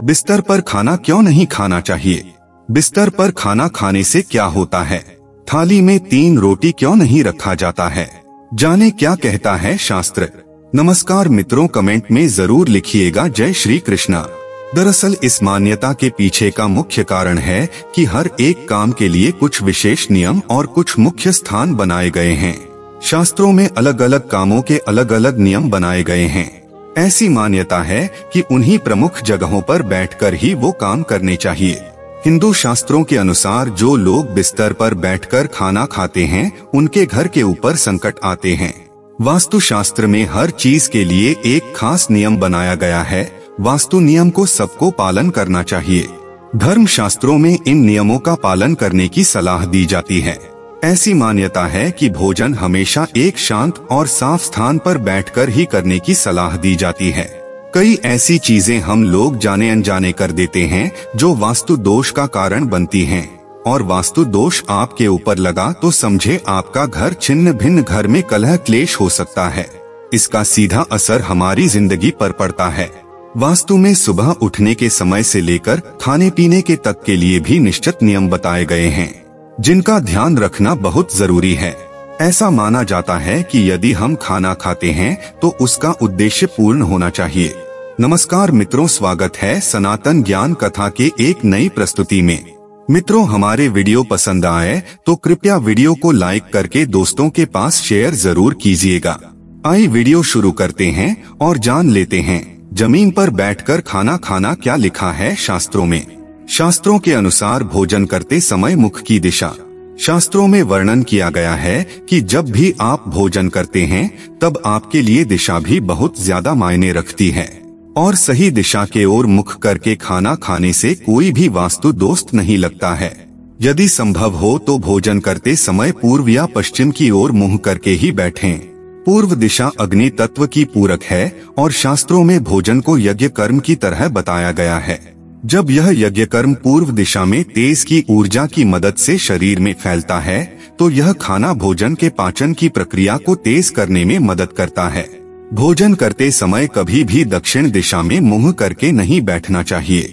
बिस्तर पर खाना क्यों नहीं खाना चाहिए? बिस्तर पर खाना खाने से क्या होता है? थाली में 3 रोटी क्यों नहीं रखा जाता है? जाने क्या कहता है शास्त्र। नमस्कार मित्रों, कमेंट में जरूर लिखिएगा जय श्री कृष्णा। दरअसल इस मान्यता के पीछे का मुख्य कारण है कि हर एक काम के लिए कुछ विशेष नियम और कुछ मुख्य स्थान बनाए गए हैं। शास्त्रों में अलग अलग कामों के अलग अलग नियम बनाए गए हैं। ऐसी मान्यता है कि उन्हीं प्रमुख जगहों पर बैठकर ही वो काम करने चाहिए। हिंदू शास्त्रों के अनुसार जो लोग बिस्तर पर बैठकर खाना खाते हैं उनके घर के ऊपर संकट आते हैं। वास्तु शास्त्र में हर चीज के लिए एक खास नियम बनाया गया है। वास्तु नियम को सबको पालन करना चाहिए। धर्म शास्त्रों में इन नियमों का पालन करने की सलाह दी जाती है। ऐसी मान्यता है कि भोजन हमेशा एक शांत और साफ स्थान पर बैठकर ही करने की सलाह दी जाती है। कई ऐसी चीजें हम लोग जाने अनजाने कर देते हैं जो वास्तु दोष का कारण बनती हैं, और वास्तु दोष आपके ऊपर लगा तो समझे आपका घर छिन्न भिन्न, घर में कलह क्लेश हो सकता है। इसका सीधा असर हमारी जिंदगी पर पड़ता है। वास्तु में सुबह उठने के समय से लेकर खाने पीने के तक के लिए भी निश्चित नियम बताए गए हैं, जिनका ध्यान रखना बहुत जरूरी है। ऐसा माना जाता है कि यदि हम खाना खाते हैं तो उसका उद्देश्य पूर्ण होना चाहिए। नमस्कार मित्रों, स्वागत है सनातन ज्ञान कथा के एक नई प्रस्तुति में। मित्रों, हमारे वीडियो पसंद आए तो कृपया वीडियो को लाइक करके दोस्तों के पास शेयर जरूर कीजिएगा। आइए वीडियो शुरू करते हैं और जान लेते हैं जमीन पर बैठकर खाना खाना क्या लिखा है शास्त्रों में। शास्त्रों के अनुसार भोजन करते समय मुख की दिशा। शास्त्रों में वर्णन किया गया है कि जब भी आप भोजन करते हैं तब आपके लिए दिशा भी बहुत ज्यादा मायने रखती है, और सही दिशा के ओर मुख करके खाना खाने से कोई भी वास्तु दोष नहीं लगता है। यदि संभव हो तो भोजन करते समय पूर्व या पश्चिम की ओर मुंह करके ही बैठें। पूर्व दिशा अग्नि तत्व की पूरक है और शास्त्रों में भोजन को यज्ञ कर्म की तरह बताया गया है। जब यह यज्ञ कर्म पूर्व दिशा में तेज की ऊर्जा की मदद से शरीर में फैलता है तो यह खाना भोजन के पाचन की प्रक्रिया को तेज करने में मदद करता है। भोजन करते समय कभी भी दक्षिण दिशा में मुंह करके नहीं बैठना चाहिए।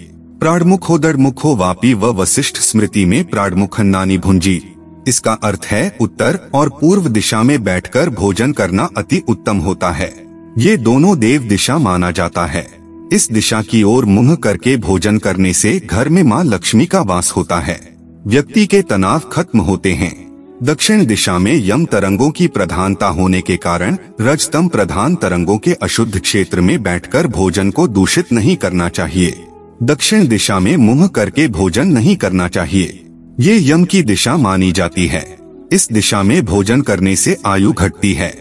प्राणमुखो दड़मुखो वापी व वशिष्ठ स्मृति में प्राणमुखन्नानी भुंजी। इसका अर्थ है उत्तर और पूर्व दिशा में बैठकर भोजन करना अति उत्तम होता है। ये दोनों देव दिशा माना जाता है। इस दिशा की ओर मुंह करके भोजन करने से घर में मां लक्ष्मी का वास होता है। व्यक्ति के तनाव खत्म होते हैं। दक्षिण दिशा में यम तरंगों की प्रधानता होने के कारण रजतम प्रधान तरंगों के अशुद्ध क्षेत्र में बैठकर भोजन को दूषित नहीं करना चाहिए। दक्षिण दिशा में मुंह करके भोजन नहीं करना चाहिए। ये यम की दिशा मानी जाती है। इस दिशा में भोजन करने से आयु घटती है।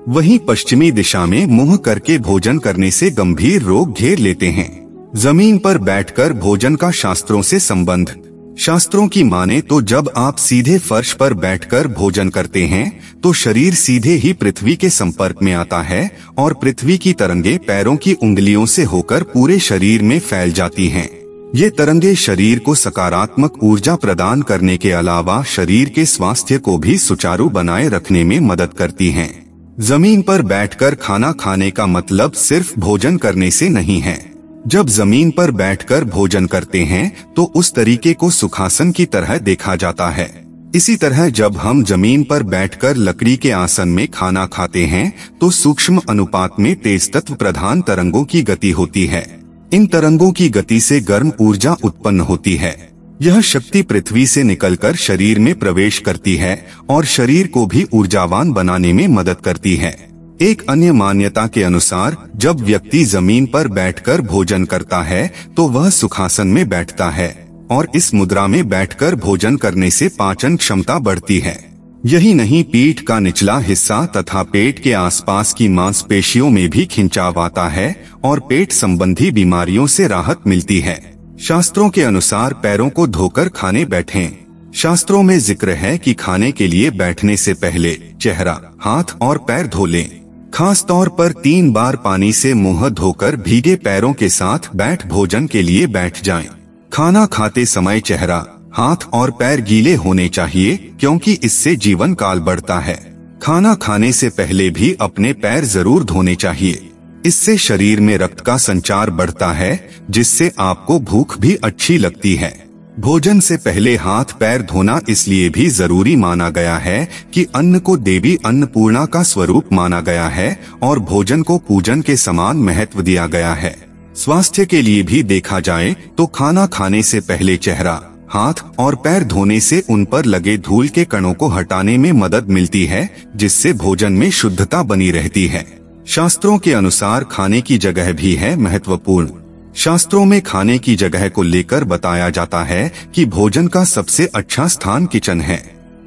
वहीं पश्चिमी दिशा में मुंह करके भोजन करने से गंभीर रोग घेर लेते हैं। जमीन पर बैठकर भोजन का शास्त्रों से संबंध। शास्त्रों की माने तो जब आप सीधे फर्श पर बैठकर भोजन करते हैं तो शरीर सीधे ही पृथ्वी के संपर्क में आता है और पृथ्वी की तरंगे पैरों की उंगलियों से होकर पूरे शरीर में फैल जाती हैं। ये तरंगे शरीर को सकारात्मक ऊर्जा प्रदान करने के अलावा शरीर के स्वास्थ्य को भी सुचारू बनाए रखने में मदद करती हैं। जमीन पर बैठकर खाना खाने का मतलब सिर्फ भोजन करने से नहीं है। जब जमीन पर बैठकर भोजन करते हैं तो उस तरीके को सुखासन की तरह देखा जाता है। इसी तरह जब हम जमीन पर बैठकर लकड़ी के आसन में खाना खाते हैं तो सूक्ष्म अनुपात में तेज तत्व प्रधान तरंगों की गति होती है। इन तरंगों की गति से गर्म ऊर्जा उत्पन्न होती है। यह शक्ति पृथ्वी से निकलकर शरीर में प्रवेश करती है और शरीर को भी ऊर्जावान बनाने में मदद करती है। एक अन्य मान्यता के अनुसार जब व्यक्ति जमीन पर बैठकर भोजन करता है तो वह सुखासन में बैठता है, और इस मुद्रा में बैठकर भोजन करने से पाचन क्षमता बढ़ती है। यही नहीं, पीठ का निचला हिस्सा तथा पेट के आसपास की मांसपेशियों में भी खिंचाव आता है और पेट संबंधी बीमारियों से राहत मिलती है। शास्त्रों के अनुसार पैरों को धोकर खाने बैठें। शास्त्रों में जिक्र है कि खाने के लिए बैठने से पहले चेहरा, हाथ और पैर धो लें। खास तौर पर 3 बार पानी से मुंह धोकर भीगे पैरों के साथ भोजन के लिए बैठ जाएं। खाना खाते समय चेहरा, हाथ और पैर गीले होने चाहिए क्योंकि इससे जीवन काल बढ़ता है। खाना खाने से पहले भी अपने पैर जरूर धोने चाहिए। इससे शरीर में रक्त का संचार बढ़ता है, जिससे आपको भूख भी अच्छी लगती है। भोजन से पहले हाथ पैर धोना इसलिए भी जरूरी माना गया है कि अन्न को देवी अन्नपूर्णा का स्वरूप माना गया है और भोजन को पूजन के समान महत्व दिया गया है। स्वास्थ्य के लिए भी देखा जाए तो खाना खाने से पहले चेहरा, हाथ और पैर धोने से उन पर लगे धूल के कणों को हटाने में मदद मिलती है, जिससे भोजन में शुद्धता बनी रहती है। शास्त्रों के अनुसार खाने की जगह भी है महत्वपूर्ण। शास्त्रों में खाने की जगह को लेकर बताया जाता है कि भोजन का सबसे अच्छा स्थान किचन है।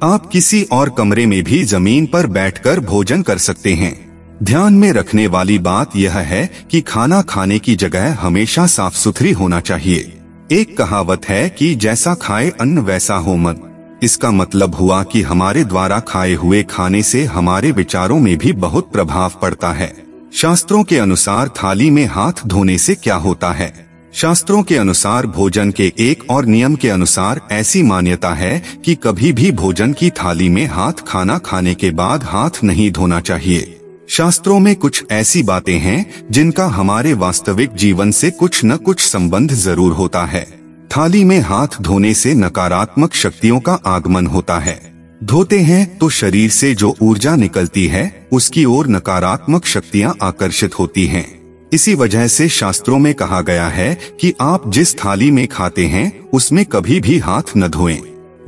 आप किसी और कमरे में भी जमीन पर बैठकर भोजन कर सकते हैं। ध्यान में रखने वाली बात यह है कि खाना खाने की जगह हमेशा साफ सुथरी होना चाहिए। एक कहावत है कि जैसा खाए अन्न वैसा हो मन। इसका मतलब हुआ कि हमारे द्वारा खाए हुए खाने से हमारे विचारों में भी बहुत प्रभाव पड़ता है। शास्त्रों के अनुसार थाली में हाथ धोने से क्या होता है? शास्त्रों के अनुसार भोजन के एक और नियम के अनुसार ऐसी मान्यता है कि कभी भी भोजन की थाली में हाथ खाना खाने के बाद हाथ नहीं धोना चाहिए। शास्त्रों में कुछ ऐसी बातें हैं जिनका हमारे वास्तविक जीवन से कुछ न कुछ संबंध जरूर होता है। थाली में हाथ धोने से नकारात्मक शक्तियों का आगमन होता है। धोते हैं तो शरीर से जो ऊर्जा निकलती है उसकी ओर नकारात्मक शक्तियां आकर्षित होती हैं। इसी वजह से शास्त्रों में कहा गया है कि आप जिस थाली में खाते हैं उसमें कभी भी हाथ न धोएं।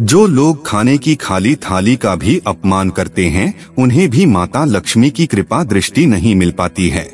जो लोग खाने की खाली थाली का भी अपमान करते हैं उन्हें भी माता लक्ष्मी की कृपा दृष्टि नहीं मिल पाती है।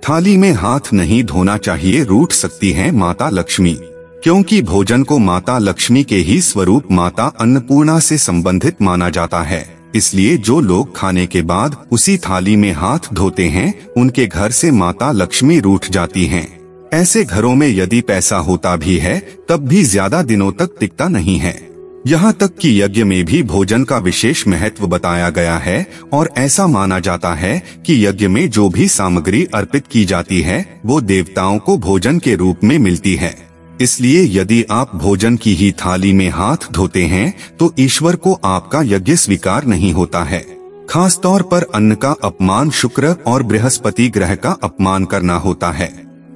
थाली में हाथ नहीं धोना चाहिए, रूठ सकती है माता लक्ष्मी, क्योंकि भोजन को माता लक्ष्मी के ही स्वरूप माता अन्नपूर्णा से संबंधित माना जाता है। इसलिए जो लोग खाने के बाद उसी थाली में हाथ धोते हैं उनके घर से माता लक्ष्मी रूठ जाती हैं। ऐसे घरों में यदि पैसा होता भी है तब भी ज्यादा दिनों तक टिकता नहीं है। यहाँ तक कि यज्ञ में भी भोजन का विशेष महत्व बताया गया है और ऐसा माना जाता है कि यज्ञ में जो भी सामग्री अर्पित की जाती है वो देवताओं को भोजन के रूप में मिलती है। इसलिए यदि आप भोजन की ही थाली में हाथ धोते हैं तो ईश्वर को आपका यज्ञ स्वीकार नहीं होता है। खास तौर पर अन्न का अपमान शुक्र और बृहस्पति ग्रह का अपमान करना होता है।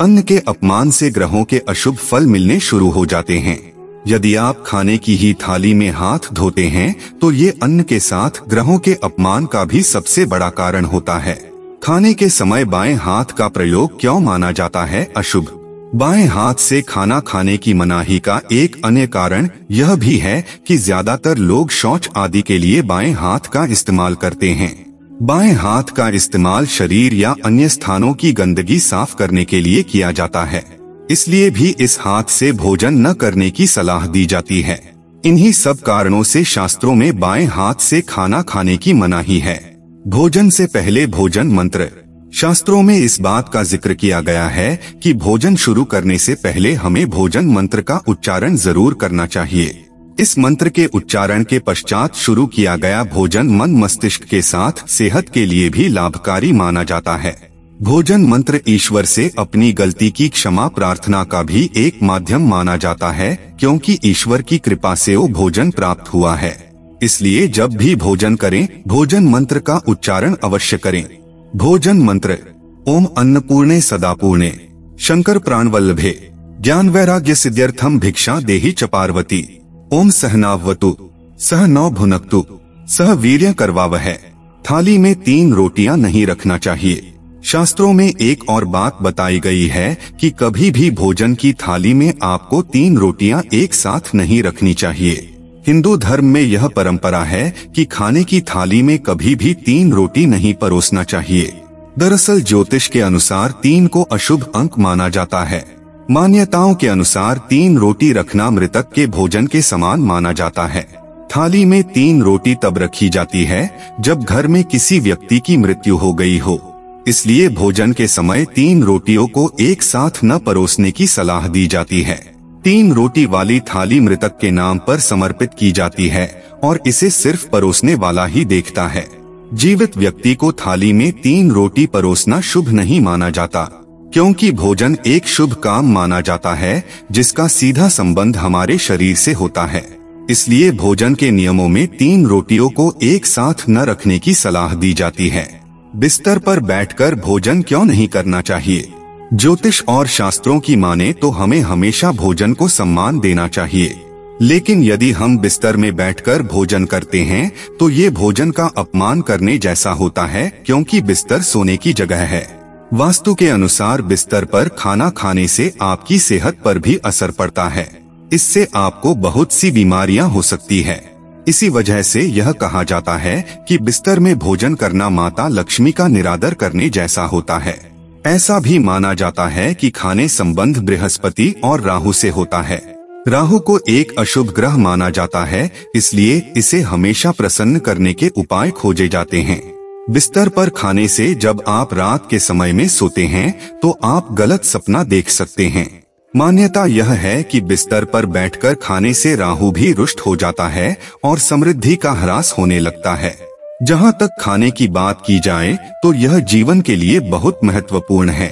अन्न के अपमान से ग्रहों के अशुभ फल मिलने शुरू हो जाते हैं। यदि आप खाने की ही थाली में हाथ धोते हैं तो ये अन्न के साथ ग्रहों के अपमान का भी सबसे बड़ा कारण होता है। खाने के समय बाएं हाथ का प्रयोग क्यों माना जाता है अशुभ? बाएं हाथ से खाना खाने की मनाही का एक अन्य कारण यह भी है कि ज्यादातर लोग शौच आदि के लिए बाएं हाथ का इस्तेमाल करते हैं। बाएं हाथ का इस्तेमाल शरीर या अन्य स्थानों की गंदगी साफ करने के लिए किया जाता है। इसलिए भी इस हाथ से भोजन न करने की सलाह दी जाती है। इन्हीं सब कारणों से शास्त्रों में बाएं हाथ से खाना खाने की मनाही है। भोजन से पहले भोजन मंत्र। शास्त्रों में इस बात का जिक्र किया गया है कि भोजन शुरू करने से पहले हमें भोजन मंत्र का उच्चारण जरूर करना चाहिए। इस मंत्र के उच्चारण के पश्चात शुरू किया गया भोजन मन मस्तिष्क के साथ सेहत के लिए भी लाभकारी माना जाता है। भोजन मंत्र ईश्वर से अपनी गलती की क्षमा प्रार्थना का भी एक माध्यम माना जाता है, क्योंकि ईश्वर की कृपा से वो भोजन प्राप्त हुआ है। इसलिए जब भी भोजन करें भोजन मंत्र का उच्चारण अवश्य करें। भोजन मंत्र। ओम अन्नपूर्णे सदापूर्णे शंकर प्राणवल्लभे ज्ञान वैराग्य सिद्ध्यर्थम भिक्षा देहि च पार्वती। ओम सहनावतु सह नौ भुनक्तु सह वीर्य करवावहै। थाली में 3 रोटियां नहीं रखना चाहिए। शास्त्रों में एक और बात बताई गई है कि कभी भी भोजन की थाली में आपको 3 रोटियां एक साथ नहीं रखनी चाहिए। हिंदू धर्म में यह परंपरा है कि खाने की थाली में कभी भी 3 रोटी नहीं परोसना चाहिए। दरअसल ज्योतिष के अनुसार 3 को अशुभ अंक माना जाता है। मान्यताओं के अनुसार 3 रोटी रखना मृतक के भोजन के समान माना जाता है। थाली में 3 रोटी तब रखी जाती है जब घर में किसी व्यक्ति की मृत्यु हो गई हो। इसलिए भोजन के समय 3 रोटियों को एक साथ न परोसने की सलाह दी जाती है। 3 रोटी वाली थाली मृतक के नाम पर समर्पित की जाती है और इसे सिर्फ परोसने वाला ही देखता है। जीवित व्यक्ति को थाली में 3 रोटी परोसना शुभ नहीं माना जाता, क्योंकि भोजन एक शुभ काम माना जाता है जिसका सीधा संबंध हमारे शरीर से होता है। इसलिए भोजन के नियमों में 3 रोटियों को एक साथ न रखने की सलाह दी जाती है। बिस्तर पर बैठकर भोजन क्यों नहीं करना चाहिए? ज्योतिष और शास्त्रों की माने तो हमें हमेशा भोजन को सम्मान देना चाहिए, लेकिन यदि हम बिस्तर में बैठकर भोजन करते हैं तो ये भोजन का अपमान करने जैसा होता है, क्योंकि बिस्तर सोने की जगह है। वास्तु के अनुसार बिस्तर पर खाना खाने से आपकी सेहत पर भी असर पड़ता है। इससे आपको बहुत सी बीमारियां हो सकती है। इसी वजह से यह कहा जाता है कि बिस्तर में भोजन करना माता लक्ष्मी का निरादर करने जैसा होता है। ऐसा भी माना जाता है कि खाने संबंध बृहस्पति और राहु से होता है। राहु को एक अशुभ ग्रह माना जाता है, इसलिए इसे हमेशा प्रसन्न करने के उपाय खोजे जाते हैं। बिस्तर पर खाने से जब आप रात के समय में सोते हैं तो आप गलत सपना देख सकते हैं। मान्यता यह है कि बिस्तर पर बैठकर खाने से राहु भी रुष्ट हो जाता है और समृद्धि का ह्रास होने लगता है। जहाँ तक खाने की बात की जाए तो यह जीवन के लिए बहुत महत्वपूर्ण है।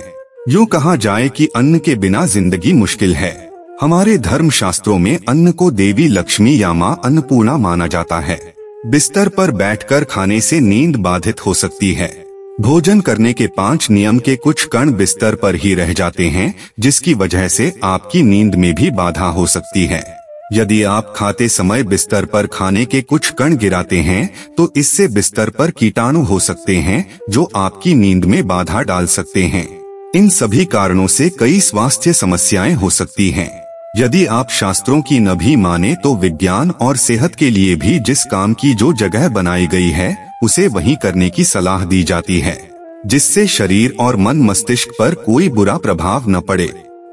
यूँ कहा जाए कि अन्न के बिना जिंदगी मुश्किल है। हमारे धर्म शास्त्रों में अन्न को देवी लक्ष्मी या मां अन्नपूर्णा माना जाता है। बिस्तर पर बैठकर खाने से नींद बाधित हो सकती है। भोजन करने के 5 नियम के कुछ कण बिस्तर पर ही रह जाते हैं, जिसकी वजह से आपकी नींद में भी बाधा हो सकती है। यदि आप खाते समय बिस्तर पर खाने के कुछ कण गिराते हैं तो इससे बिस्तर पर कीटाणु हो सकते हैं, जो आपकी नींद में बाधा डाल सकते हैं। इन सभी कारणों से कई स्वास्थ्य समस्याएं हो सकती हैं। यदि आप शास्त्रों की न भी माने तो विज्ञान और सेहत के लिए भी जिस काम की जो जगह बनाई गई है उसे वहीं करने की सलाह दी जाती है, जिससे शरीर और मन मस्तिष्क पर कोई बुरा प्रभाव न पड़े।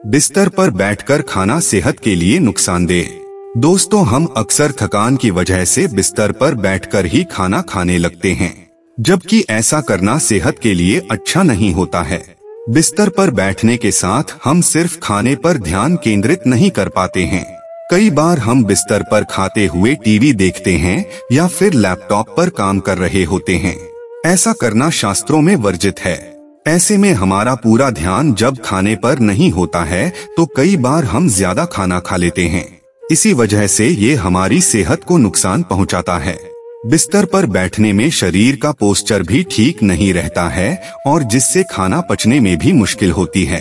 बिस्तर पर बैठकर खाना सेहत के लिए नुकसानदेह। दोस्तों, हम अक्सर थकान की वजह से बिस्तर पर बैठकर ही खाना खाने लगते हैं, जबकि ऐसा करना सेहत के लिए अच्छा नहीं होता है। बिस्तर पर बैठने के साथ हम सिर्फ खाने पर ध्यान केंद्रित नहीं कर पाते हैं। कई बार हम बिस्तर पर खाते हुए टीवी देखते हैं या फिर लैपटॉप पर काम कर रहे होते हैं। ऐसा करना शास्त्रों में वर्जित है। ऐसे में हमारा पूरा ध्यान जब खाने पर नहीं होता है तो कई बार हम ज्यादा खाना खा लेते हैं। इसी वजह से ये हमारी सेहत को नुकसान पहुंचाता है। बिस्तर पर बैठने में शरीर का पोस्चर भी ठीक नहीं रहता है और जिससे खाना पचने में भी मुश्किल होती है।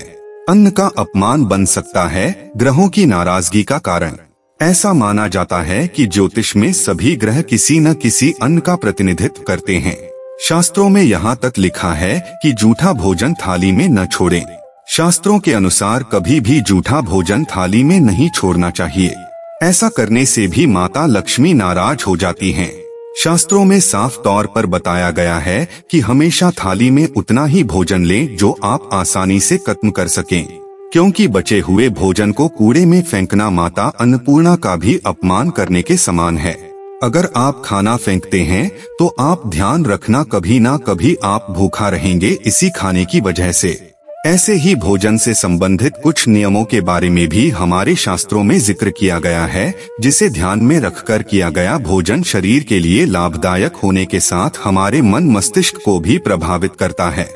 अन्न का अपमान बन सकता है ग्रहों की नाराजगी का कारण। ऐसा माना जाता है कि ज्योतिष में सभी ग्रह किसी न किसी अन्न का प्रतिनिधित्व करते हैं। शास्त्रों में यहाँ तक लिखा है कि जूठा भोजन थाली में न छोड़ें। शास्त्रों के अनुसार कभी भी जूठा भोजन थाली में नहीं छोड़ना चाहिए। ऐसा करने से भी माता लक्ष्मी नाराज हो जाती हैं। शास्त्रों में साफ तौर पर बताया गया है कि हमेशा थाली में उतना ही भोजन लें जो आप आसानी से खत्म कर सकें, क्योंकि बचे हुए भोजन को कूड़े में फेंकना माता अन्नपूर्णा का भी अपमान करने के समान है। अगर आप खाना फेंकते हैं तो आप ध्यान रखना कभी ना कभी आप भूखा रहेंगे इसी खाने की वजह से। ऐसे ही भोजन से संबंधित कुछ नियमों के बारे में भी हमारे शास्त्रों में जिक्र किया गया है, जिसे ध्यान में रखकर किया गया भोजन शरीर के लिए लाभदायक होने के साथ हमारे मन मस्तिष्क को भी प्रभावित करता है।